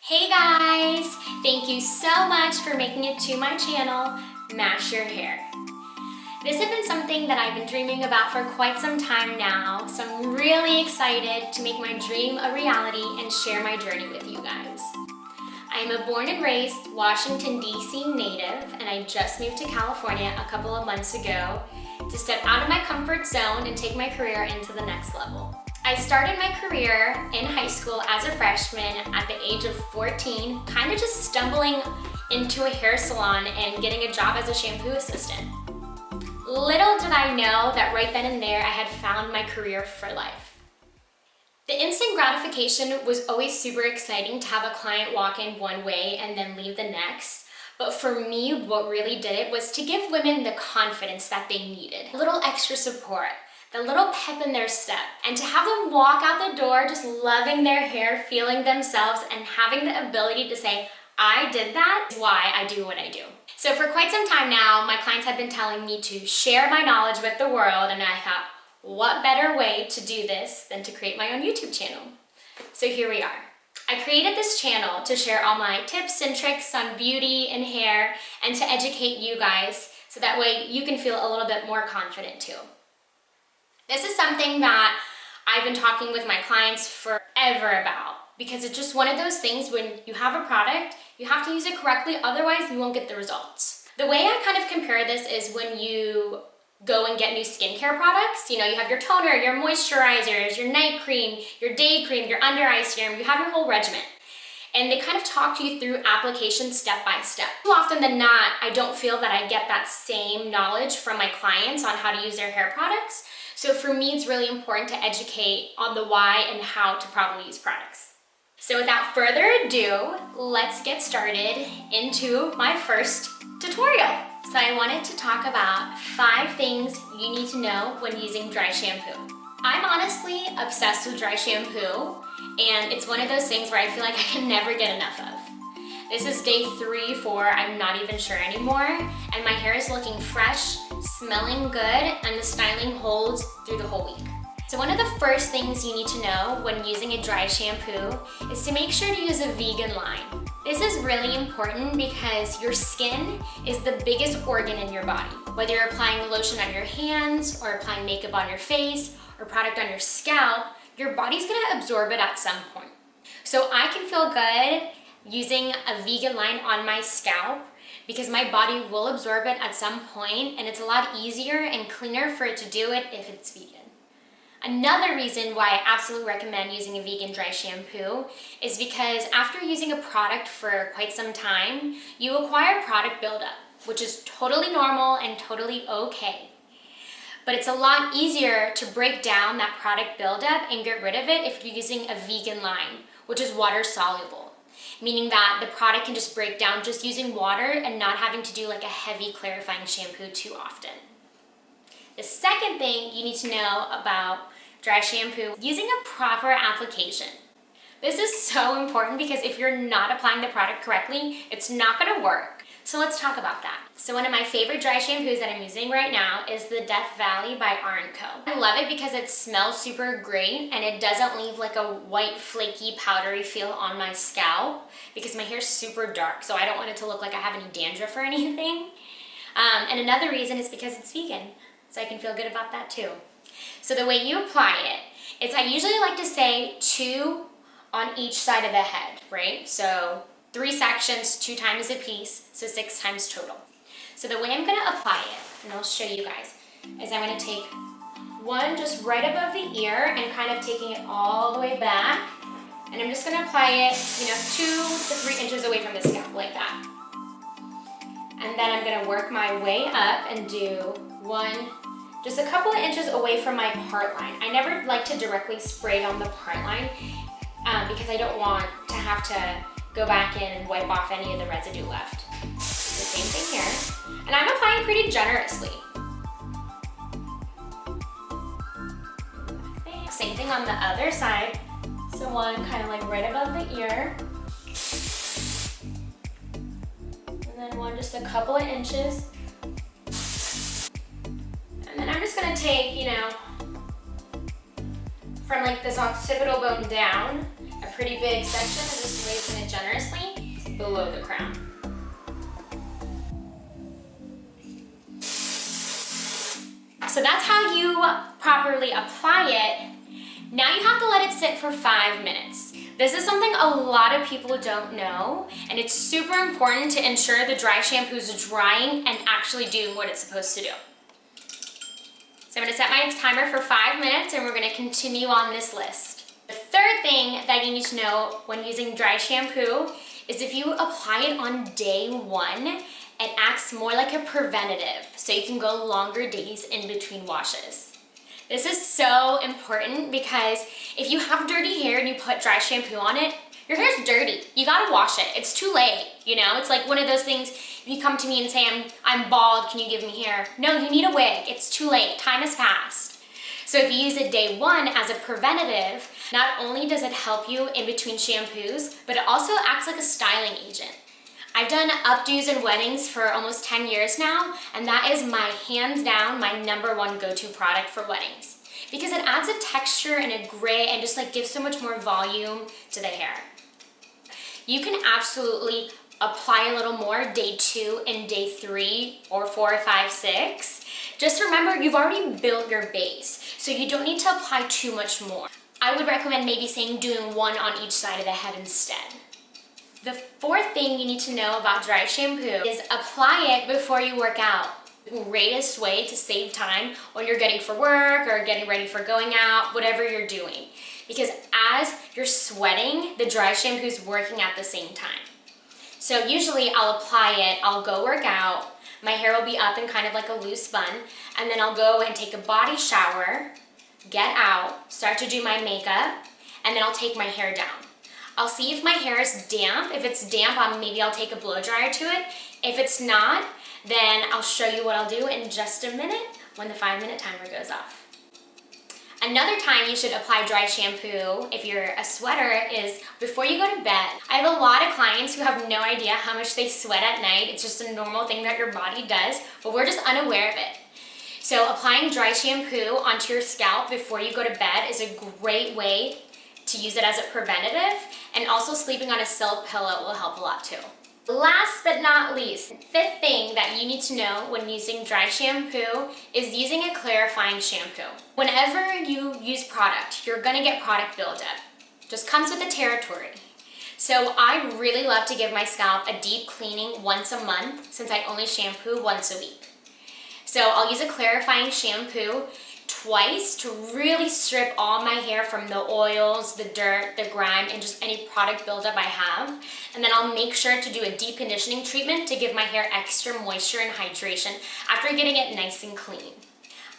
Hey guys! Thank you so much for making it to my channel, Mash Your Hair. This has been something that I've been dreaming about for quite some time now, so I'm really excited to make my dream a reality and share my journey with you guys. I am a born and raised Washington, D.C. native, and I just moved to California a couple of months ago to step out of my comfort zone and take my career into the next level. I started my career in high school as a freshman at the age of 14, kind of just stumbling into a hair salon and getting a job as a shampoo assistant. Little did I know that right then and there I had found my career for life. The instant gratification was always super exciting to have a client walk in one way and then leave the next. But for me, what really did it was to give women the confidence that they needed. A little extra support, the little pep in their step, and to have them walk out the door just loving their hair, feeling themselves, and having the ability to say, I did that, is why I do what I do. So for quite some time now, my clients have been telling me to share my knowledge with the world, and I thought, what better way to do this than to create my own YouTube channel? So here we are. I created this channel to share all my tips and tricks on beauty and hair and to educate you guys so that way you can feel a little bit more confident too. This is something that I've been talking with my clients forever about because it's just one of those things when you have a product, you have to use it correctly, otherwise you won't get the results. The way I kind of compare this is when you go and get new skincare products. You know, you have your toner, your moisturizers, your night cream, your day cream, your under eye serum, you have your whole regimen. And they kind of talk to you through application step by step. More often than not, I don't feel that I get that same knowledge from my clients on how to use their hair products. So for me, it's really important to educate on the why and how to properly use products. So without further ado, let's get started into my first tutorial. So I wanted to talk about 5 things you need to know when using dry shampoo. I'm honestly obsessed with dry shampoo, and it's one of those things where I feel like I can never get enough of. This is day 3, 4, I'm not even sure anymore, and my hair is looking fresh, smelling good, and the styling holds through the whole week. So one of the first things you need to know when using a dry shampoo is to make sure to use a vegan line. This is really important because your skin is the biggest organ in your body. Whether you're applying lotion on your hands or applying makeup on your face or product on your scalp, your body's gonna absorb it at some point. So I can feel good using a vegan line on my scalp because my body will absorb it at some point, and it's a lot easier and cleaner for it to do it if it's vegan. Another reason why I absolutely recommend using a vegan dry shampoo is because after using a product for quite some time, you acquire product buildup, which is totally normal and totally okay. But it's a lot easier to break down that product buildup and get rid of it if you're using a vegan line, which is water soluble, meaning that the product can just break down just using water and not having to do like a heavy clarifying shampoo too often. The second thing you need to know about dry shampoo, using a proper application. This is so important because if you're not applying the product correctly, it's not gonna work. So let's talk about that. So one of my favorite dry shampoos that I'm using right now is the Death Valley by R+Co. I love it because it smells super great and it doesn't leave like a white, flaky, powdery feel on my scalp because my hair's super dark, so I don't want it to look like I have any dandruff or anything. And another reason is because it's vegan. So I can feel good about that too. So the way you apply it is I usually like to say 2 on each side of the head, right? So 3 sections, 2 times a piece, so 6 times total. So the way I'm gonna apply it, and I'll show you guys, is I'm gonna take 1 just right above the ear and kind of taking it all the way back. And I'm just gonna apply it, 2 to 3 inches away from the scalp, like that. And then I'm gonna work my way up and do 1, just a couple of inches away from my part line. I never like to directly spray on the part line because I don't want to have to go back in and wipe off any of the residue left. The same thing here. And I'm applying pretty generously. Same thing on the other side. So 1 kind of like right above the ear. And then 1 just a couple of inches. And then I'm just gonna take, from like this occipital bone down, a pretty big section, and just raising it generously. below the crown. So that's how you properly apply it. Now you have to let it sit for 5 minutes. This is something a lot of people don't know, and it's super important to ensure the dry shampoo is drying and actually doing what it's supposed to do. So I'm gonna set my timer for 5 minutes and we're gonna continue on this list. The third thing that you need to know when using dry shampoo is if you apply it on day 1, it acts more like a preventative, so you can go longer days in between washes. This is so important because if you have dirty hair and you put dry shampoo on it, your hair's dirty. You gotta wash it. It's too late, you know? It's like one of those things, if you come to me and say, I'm bald, can you give me hair? No, you need a wig. It's too late. Time has passed. So if you use it day 1 as a preventative, not only does it help you in between shampoos, but it also acts like a styling agent. I've done updos and weddings for almost 10 years now, and that is my hands down, my #1 go-to product for weddings. Because it adds a texture and a gray and just like gives so much more volume to the hair. You can absolutely apply a little more day 2 and day 3 or 4, 5, 6. Just remember, you've already built your base, so you don't need to apply too much more. I would recommend maybe saying doing 1 on each side of the head instead. The fourth thing you need to know about dry shampoo is apply it before you work out. The greatest way to save time when you're getting for work or getting ready for going out, whatever you're doing. Because as you're sweating, the dry shampoo is working at the same time. So usually I'll apply it, I'll go work out, my hair will be up in kind of like a loose bun, and then I'll go and take a body shower, get out, start to do my makeup, and then I'll take my hair down. I'll see if my hair is damp. If it's damp, maybe I'll take a blow dryer to it. If it's not, then I'll show you what I'll do in just a minute when the 5-minute timer goes off. Another time you should apply dry shampoo if you're a sweater is before you go to bed. I have a lot of clients who have no idea how much they sweat at night. It's just a normal thing that your body does, but we're just unaware of it. So applying dry shampoo onto your scalp before you go to bed is a great way to use it as a preventative, and also sleeping on a silk pillow will help a lot too. Last but not least, 5th thing that you need to know when using dry shampoo is using a clarifying shampoo. Whenever you use product, you're gonna get product buildup. Just comes with the territory. So I really love to give my scalp a deep cleaning once a month since I only shampoo once a week. So I'll use a clarifying shampoo twice to really strip all my hair from the oils, the dirt, the grime, and just any product buildup I have. And then I'll make sure to do a deep conditioning treatment to give my hair extra moisture and hydration after getting it nice and clean.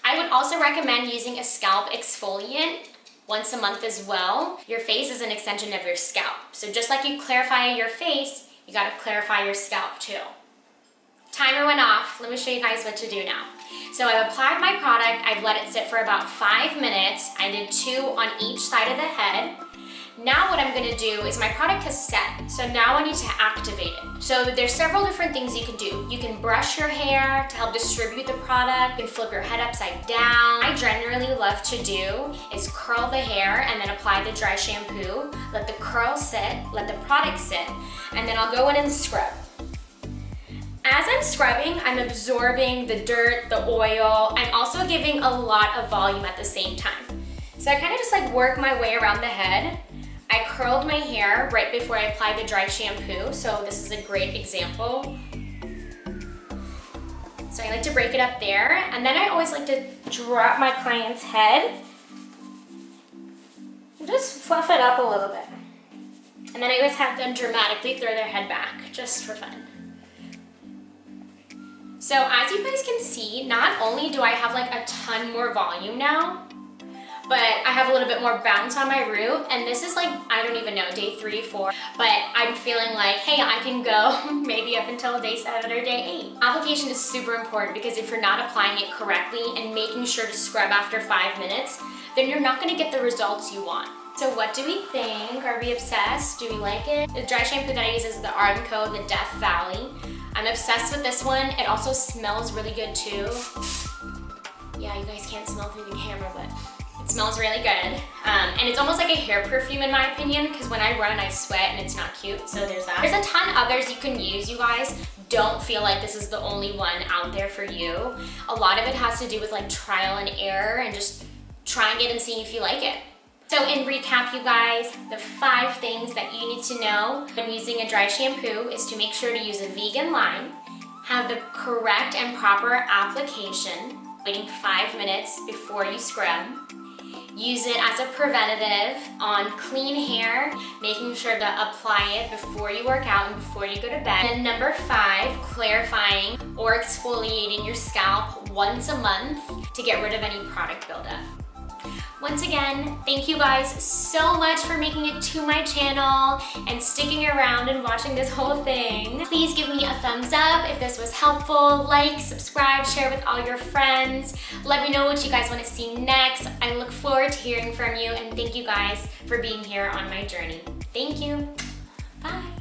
I would also recommend using a scalp exfoliant once a month as well. Your face is an extension of your scalp. So just like you clarify your face, you gotta clarify your scalp too. Timer went off. Let me show you guys what to do now. So I've applied my product, I've let it sit for about 5 minutes. I did 2 on each side of the head. Now what I'm gonna do is my product has set, so now I need to activate it. So there's several different things you can do. You can brush your hair to help distribute the product. You can flip your head upside down. I generally love to do is curl the hair and then apply the dry shampoo, let the curl sit, let the product sit, and then I'll go in and scrub. As I'm scrubbing, I'm absorbing the dirt, the oil. I'm also giving a lot of volume at the same time. So I kind of just like work my way around the head. I curled my hair right before I applied the dry shampoo, so this is a great example. So I like to break it up there, and then I always like to drop my client's head and just fluff it up a little bit. And then I always have them dramatically throw their head back, just for fun. So as you guys can see, not only do I have like a ton more volume now, but I have a little bit more bounce on my root, and this is like, I don't even know, day 3, 4, but I'm feeling like, hey, I can go maybe up until day 7 or day 8. Application is super important because if you're not applying it correctly and making sure to scrub after 5 minutes, then you're not gonna get the results you want. So what do we think? Are we obsessed? Do we like it? The dry shampoo that I use is the R+Co, the Death Valley. I'm obsessed with this one. It also smells really good too. Yeah, you guys can't smell through the camera, but it It smells really good. And it's almost like a hair perfume in my opinion, because when I run I sweat and it's not cute, so there's that. There's a ton of others you can use, you guys. Don't feel like this is the only one out there for you. A lot of it has to do with like trial and error and just trying it and seeing if you like it. So in recap, you guys, the 5 things that you need to know when using a dry shampoo is to make sure to use a vegan line, have the correct and proper application, waiting 5 minutes before you scrub, use it as a preventative on clean hair, making sure to apply it before you work out and before you go to bed. And number 5, clarifying or exfoliating your scalp once a month to get rid of any product buildup. Once again, thank you guys so much for making it to my channel and sticking around and watching this whole thing. Please give me a thumbs up if this was helpful. Like, subscribe, share with all your friends. Let me know what you guys want to see next. I look forward to hearing from you, and thank you guys for being here on my journey. Thank you. Bye.